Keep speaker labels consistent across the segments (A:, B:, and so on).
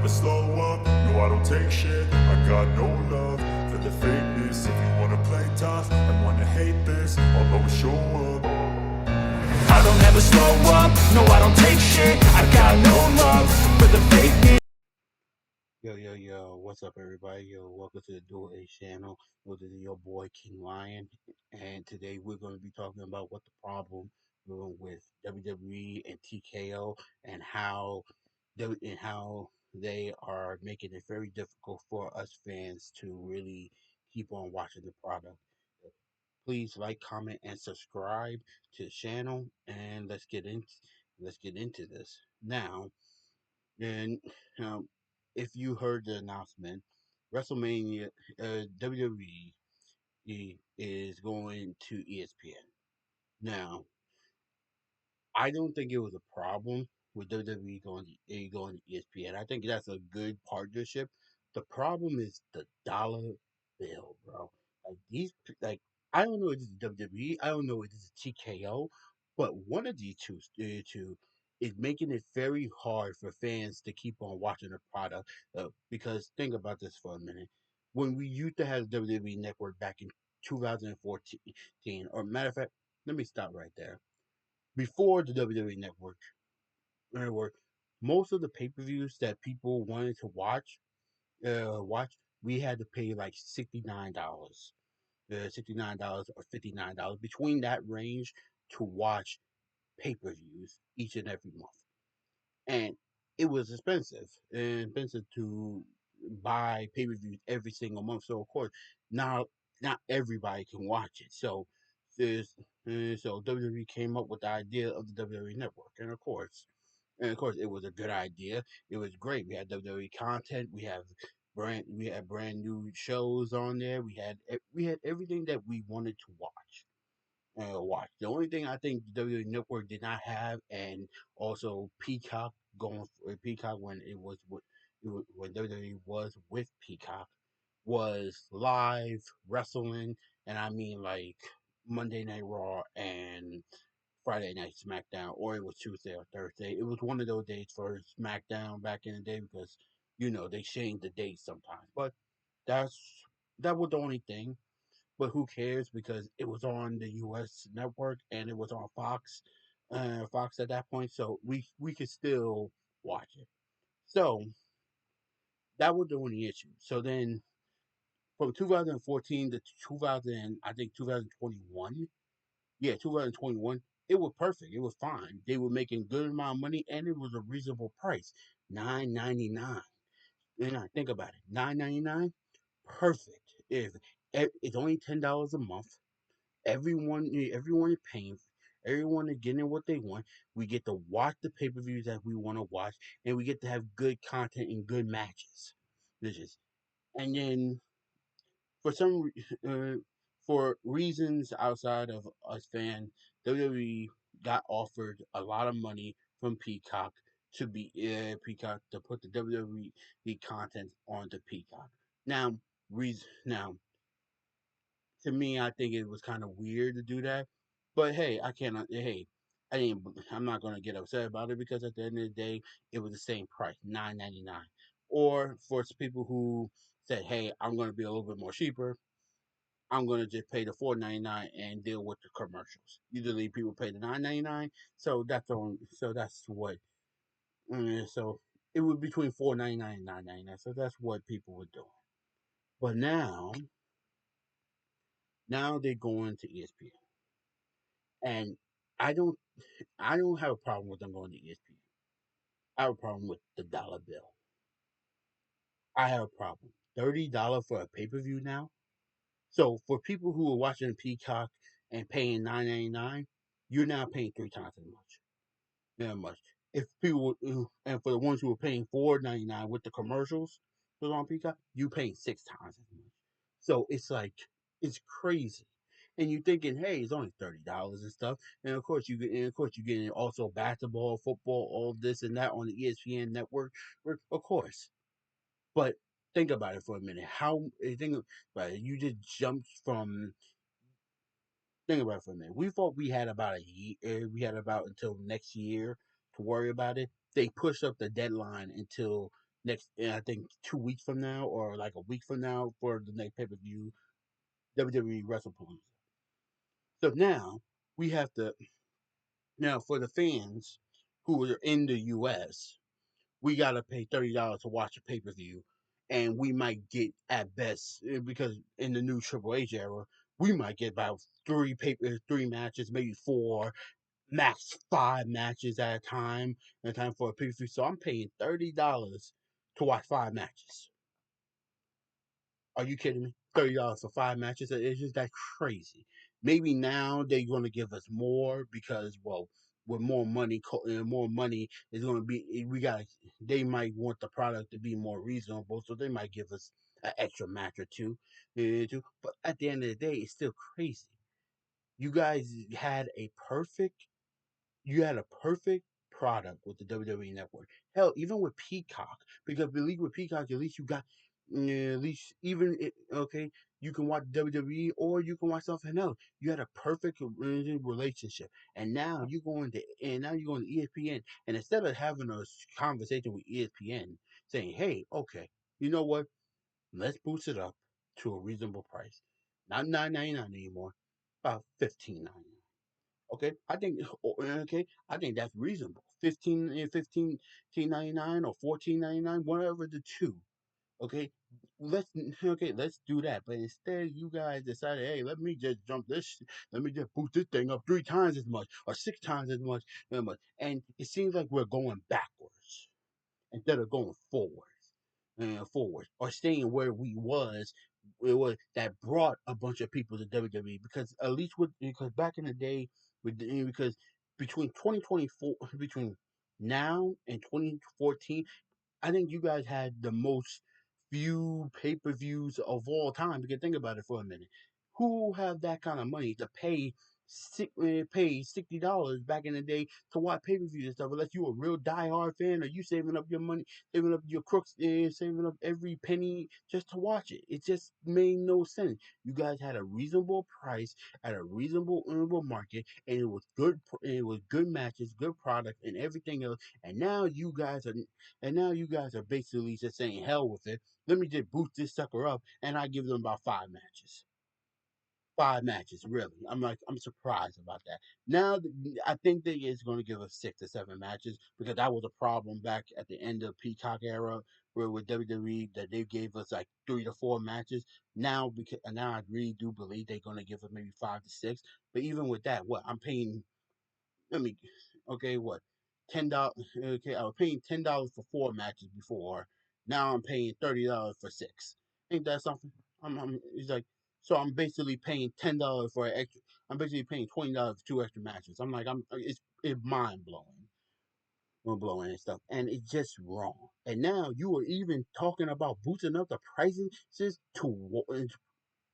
A: never slow up, no I don't take shit. I got no love for the fakeness. If you wanna play tough and wanna hate this, I'll always show up. I don't ever slow up, no I don't take shit. I got no love for the fakeness.
B: Yo, what's up, everybody? Yo, welcome to the DualAces channel. This is your boy King Lion, and today we're going to be talking about what the problem with WWE and TKO and how they are making it very difficult for us fans to really keep on watching the product. Please like, comment, and subscribe to the channel, and let's get into this now. And if you heard the announcement, WrestleMania, WWE is going to ESPN. Now, I don't think it was a problem with WWE going to ESPN. I think that's a good partnership. The problem is the dollar bill, bro. Like I don't know if this is WWE, I don't know if this is TKO, but one of these two is making it very hard for fans to keep on watching the product. Because think about this for a minute. When we used to have the WWE Network back in 2014, or matter of fact, let me stop right there before the WWE Network, most of the pay-per-views that people wanted to watch, we had to pay like $69, $69 or $59 between that range to watch pay-per-views each and every month, and it was expensive to buy pay-per-views every single month. So of course, now not everybody can watch it. There's so WWE came up with the idea of the WWE Network, and of course, it was a good idea. It was great. We had WWE content. We had brand new shows on there. We had everything that we wanted to watch. The only thing I think the WWE Network did not have, and also Peacock going for Peacock when when WWE was with Peacock, was live wrestling, and I mean like Monday Night Raw and Friday Night SmackDown, or it was Tuesday or Thursday. It was one of those days for SmackDown back in the day because they changed the dates sometimes. But that's that was the only thing. But who cares? Because it was on the U.S. network and it was on Fox at that point, so we could still watch it. So that was the only issue. So then from 2014 to 2000, I think 2021, yeah, 2021, it was perfect. It was fine. They were making good amount of money and it was a reasonable price, $9.99. And I think about it, $9.99, perfect. It's only $10 a month. Everyone is paying. Everyone is getting what they want. We get to watch the pay per views that we want to watch, and we get to have good content and good matches. This is, and then for for reasons outside of us fans, WWE got offered a lot of money from Peacock Peacock to put the WWE content onto Peacock. Now, now to me, I think it was kind of weird to do that. But hey, I cannot. Hey, I didn't. I'm not gonna get upset about it because at the end of the day, it was the same price, $9.99. Or for people who said, "Hey, I'm gonna be a little bit more cheaper. I'm gonna just pay the $4.99 and deal with the commercials." Usually, people pay the $9.99, so that's on. So that's what. So it was between $4.99 and $9.99. So that's what people were doing. But now they're going to ESPN, and I don't I don't have a problem with them going to ESPN. I have a problem with the dollar bill. I have a problem. $30 for a pay per view now. So for people who are watching Peacock and paying $9.99, you're now paying three times as much. That much. If people and for the ones who are paying $4.99 with the commercials for on Peacock, you paying six times as much. So it's like it's crazy. And you thinking, hey, it's only $30 and stuff. And of course you get also basketball, football, all this and that on the ESPN network. Of course. But think about it for a minute. Think about it. You just jumped from think about it for a minute. We thought we had about a year. We had about until next year to worry about it. They pushed up the deadline until I think 2 weeks from now or like a week from now for the next pay per view, WWE WrestlePalooza. So now we have to now for the fans who are in the U.S. we gotta pay $30 to watch a pay per view, and we might get at best because in the new Triple H era, we might get about three matches, maybe four, max 5 matches at a time, for a pay per view. So I'm paying $30 to watch 5 matches. Are you kidding me? $30 for 5 matches? It's just that crazy. Maybe now they're going to give us more because, well, with more money is going to be. We got. They might want the product to be more reasonable, so they might give us an extra match or two. But at the end of the day, it's still crazy. You guys had a perfect you had a perfect product with the WWE Network. Hell, even with Peacock, because believe with Peacock, at least you got, at least okay, you can watch WWE or you can watch something else. You had a perfect relationship, and now you go into ESPN, and instead of having a conversation with ESPN saying, "Hey, okay, you know what? Let's boost it up to a reasonable price, not $9.99 anymore, about $15.99." I think that's reasonable. 15.99 or 14.99, whatever the two. Okay, let's do that. But instead, you guys decided, hey, let me just boost this thing up 3 times as much or 6 times as much, and it seems like we're going backwards instead of going forward or staying where we was. It was that brought a bunch of people to WWE because at least because back in the day because between 2024 between now and 2014 I think you guys had the most few pay-per-views of all time. You can think about it for a minute. Who have that kind of money to pay $60 back in the day to watch pay-per-views and stuff? Unless you a real die-hard fan, or you saving up your money, saving up your crooks, saving up every penny just to watch it. It just made no sense. You guys had a reasonable price at a reasonable market, and it was good. It was good matches, good product, and everything else. And now you guys are basically just saying hell with it. Let me just boost this sucker up, and I give them about 5 matches. 5 matches, really. I'm surprised about that. Now, I think they is going to give us 6 to 7 matches because that was a problem back at the end of Peacock era, where with WWE that they gave us like 3 to 4 matches. Now I really do believe they're going to give us maybe 5 to 6. But even with that, what I'm paying let me okay what $10. Okay, I was paying $10 for 4 matches before. Now I'm paying $30 for 6. Ain't that something? It's like so I'm basically paying $10 for an extra. I'm basically paying $20 for 2 extra matches. It's mind blowing and stuff, and it's just wrong. And now you are even talking about boosting up the prices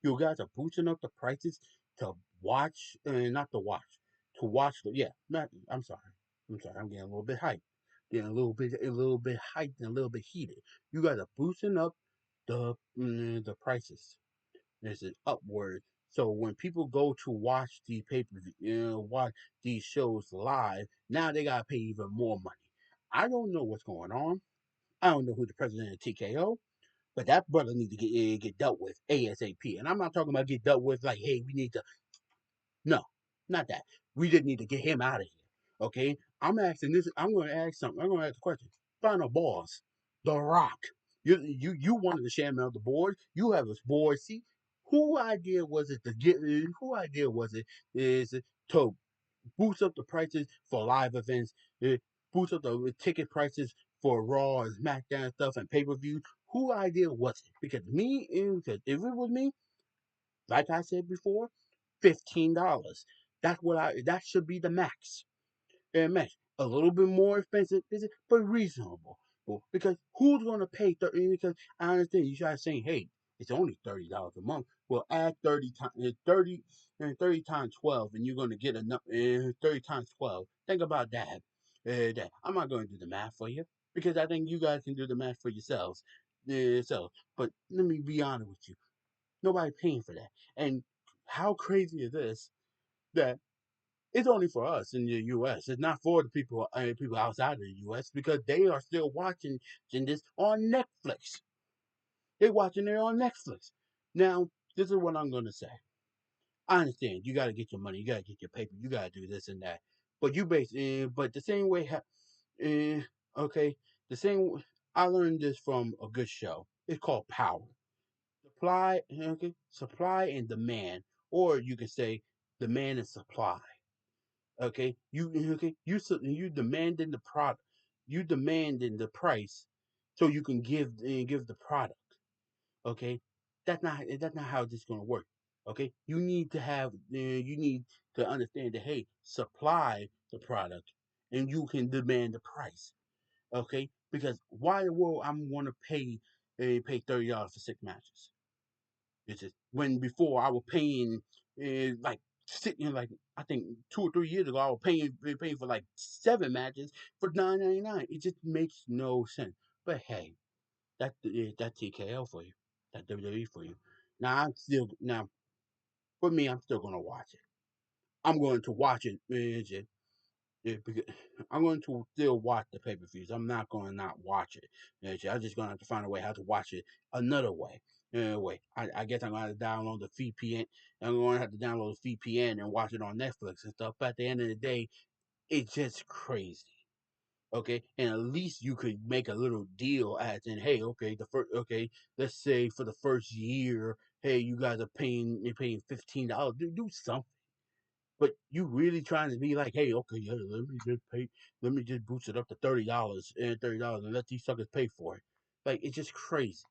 B: you guys are boosting up the prices to watch, not to watch, to watch. Yeah, not. I'm sorry. I'm getting a little bit hyped, getting a little bit hyped and a little bit heated. You guys are boosting up the prices. This is upward. So when people go to watch the watch these shows live, now they gotta pay even more money. I don't know what's going on. I don't know who the president of TKO. But that brother need to get dealt with ASAP. And I'm not talking about get dealt with like, hey, we need to. No, not that. We just need to get him out of here. Okay. I'm asking this. I'm going to ask something. I'm going to ask a question. Final boss, The Rock. You wanted the chairman of the board. You have a board seat. Who idea was it to get? Who idea was it is to boost up the prices for live events, boost up the ticket prices for Raw and SmackDown stuff and pay per view. Who idea was it? Because if it was me, like I said before, $15. That should be the max. Match. A little bit more expensive, is it? But reasonable. Well, because who's going to pay 30? Because I understand you guys saying, hey, it's only $30 a month. Well, add 30 times 12, and you're going to get enough. 30 times 12. Think about that. I'm not going to do the math for you because I think you guys can do the math for yourselves. But let me be honest with you. Nobody paying for that. And how crazy is this that It's only for us in the U.S. It's not for the people outside of the U.S. because they are still watching this on Netflix. They're watching it on Netflix. Now, this is what I'm gonna say. I understand you got to get your money, you got to get your paper, you got to do this and that. But but the same way, okay, the same. I learned this from a good show. It's called Power. Supply and demand, or you can say demand and supply. Okay, you demanding the product, you demanding the price, so you can give the product. Okay, that's not how this is gonna work. Okay, you need to understand that, hey, supply the product, and you can demand the price. Okay, because why in the world I'm gonna pay $30 for 6 matches? It's just when before I was paying like sitting like I think 2 or 3 years ago I was paying for like 7 matches for $9.99. It just makes no sense. But hey, that TKO for you, that WWE for you. Now for me, I'm still gonna watch it. I'm going to watch it. Because I'm going to still watch the pay per views. I'm not going to not watch it. I'm just going to have to find a way how to watch it another way. I guess I'm going to have to download the VPN. I'm going to have to download the VPN and watch it on Netflix and stuff. But at the end of the day, it's just crazy. Okay, and at least you could make a little deal as in, hey, okay, let's say for the first year, hey, you guys are paying $15. Do something. But you really trying to be like, hey, okay, yeah, let me just boost it up to $30 and let these suckers pay for it. Like it's just crazy.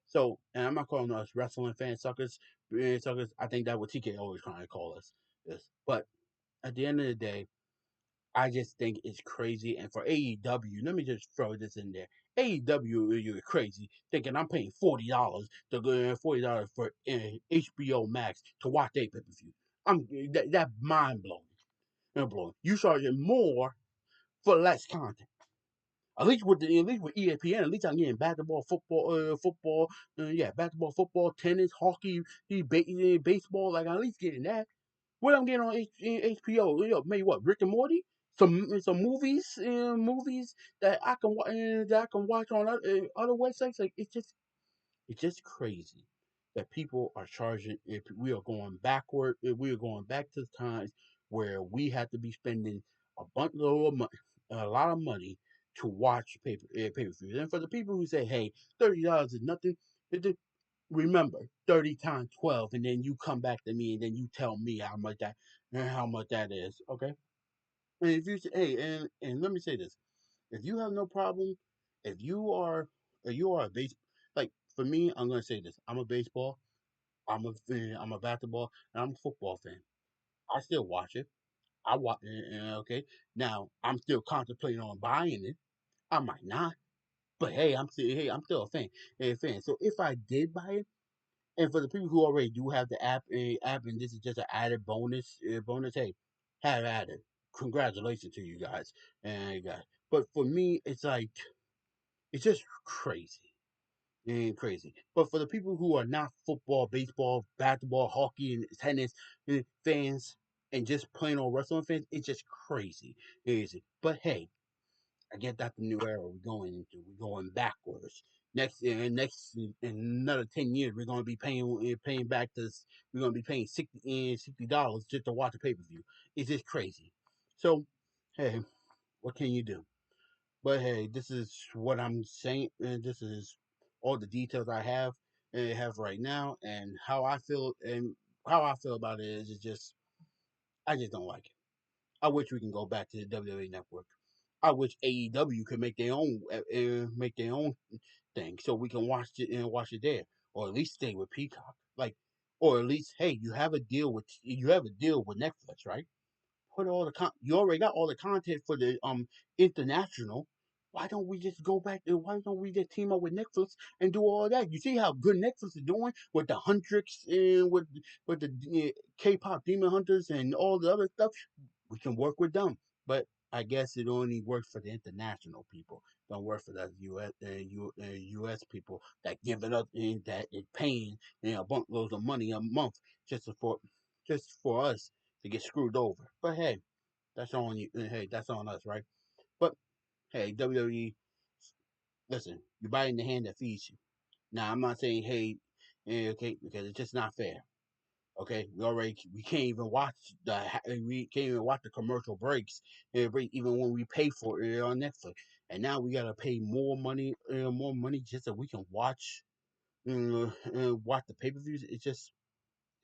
B: So, and I'm not calling us wrestling fan suckers. I think that what TKO is trying to call us. Yes. But at the end of the day, I just think it's crazy. And for AEW, let me just throw this in there. AEW, you're crazy, thinking I'm paying $40 to go $40 for HBO Max to watch a pay per view. That mind blowing. Blowing. You charging more for less content. At least with ESPN, at least I'm getting basketball, football, tennis, hockey, baseball. Like I'm at least getting that. What I'm getting on HBO, maybe what Rick and Morty, some movies that I can watch on other websites. Like it's just crazy that people are charging. If we are going backward, if we are going back to the times where we had to be spending a bunch of money, a lot of money to watch pay per views. And for the people who say, "Hey, $30 is nothing," remember 30 times 12, and then you come back to me and then you tell me how much that is. Okay, and if you say, hey, and let me say this: if you have no problem, if you are a base like for me, I'm gonna say this: I'm a baseball, I'm a basketball, and I'm a football fan. I still watch it. I watch okay. Now I'm still contemplating on buying it. I might not, but I'm still a fan. So if I did buy it, and for the people who already do have the app, and this is just an added bonus, hey, have at it. Congratulations to you guys and you guys. But for me, it's like it's just crazy and crazy. But for the people who are not football, baseball, basketball, hockey, and tennis fans, and just plain old wrestling fans, it's just crazy. But hey, I guess that's the new era we're going into. We're going backwards. In another 10 years, we're going to be paying back this. We're going to be paying $60 just to watch a pay per view. It's just crazy. So, hey, what can you do? But hey, this is what I'm saying. And this is all the details I have right now, and how I feel about it is, it's just I just don't like it. I wish we can go back to the WWE network. I wish AEW could make their own thing so we can watch it there, or at least stay with Peacock. Like, or at least, hey, you have a deal with Netflix, right? Put all you already got all the content for the international. Why don't we just team up with Netflix and do all that? You see how good Netflix is doing with the hundreds and with the K-pop demon hunters and all the other stuff. We can work with them, but I guess it only works for the international people. Don't work for the US people that give it up and that is paying bunkloads of money a month just for us to get screwed over. But hey, that's on you. Hey, that's on us, right? But hey, WWE, listen, you're biting the hand that feeds you. Now, I'm not saying hey, okay, because it's just not fair. Okay, we can't even watch the commercial breaks, even when we pay for it on Netflix. And now we gotta pay more money just so we can watch the pay per views. It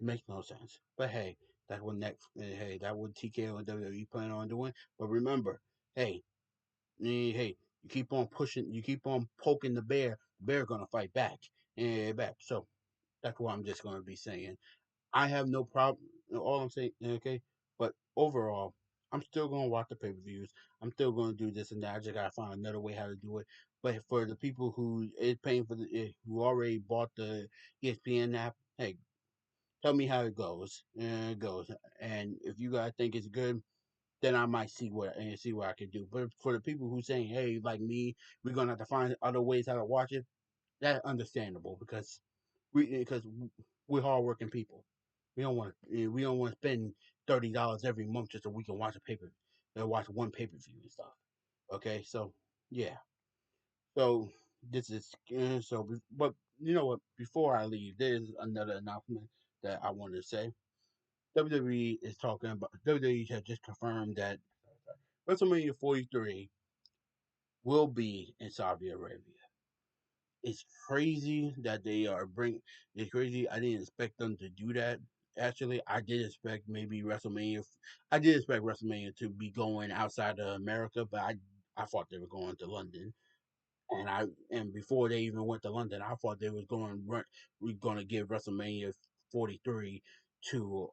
B: makes no sense. But hey, that's what TKO and WWE plan on doing. But remember, hey, hey, you keep on pushing, you keep on poking the bear gonna fight back. So that's what I'm just gonna be saying. I have no problem. All I'm saying, okay, but overall, I'm still gonna watch the pay per views. I'm still gonna do this and that. I just gotta find another way how to do it. But for the people who is paying for who already bought the ESPN app, hey, tell me how it goes. And if you guys think it's good, then I might see what I can do. But for the people who saying, hey, like me, we're gonna have to find other ways how to watch it. That's understandable because we're hardworking people. We don't want to spend $30 every month just so we can watch watch one pay per view and stuff. Okay, so yeah, so this is but you know what? Before I leave, there's another announcement that I wanted to say. WWE has just confirmed that WrestleMania 43 will be in Saudi Arabia. It's crazy that they are bring. It's crazy. I didn't expect them to do that. Actually, I did expect maybe WrestleMania. I did expect WrestleMania to be going outside of America, but I thought they were going to London. And before they even went to London, I thought they was we're going to give WrestleMania 43 to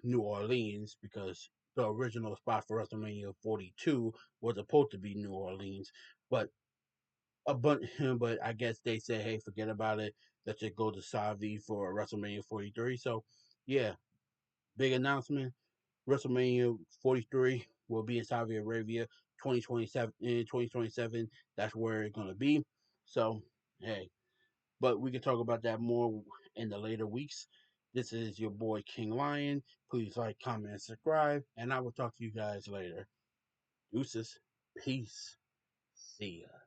B: New Orleans because the original spot for WrestleMania 42 was supposed to be New Orleans, but but but I guess they said, hey, forget about it. Let's just go to Saudi for WrestleMania 43. So yeah, big announcement. WrestleMania 43 will be in Saudi Arabia 2027 in 2027. That's where it's gonna be. So hey, but we can talk about that more in the later weeks. This is your boy King Lion. Please like, comment, and subscribe, and I will talk to you guys later. Deuces. Peace. See ya.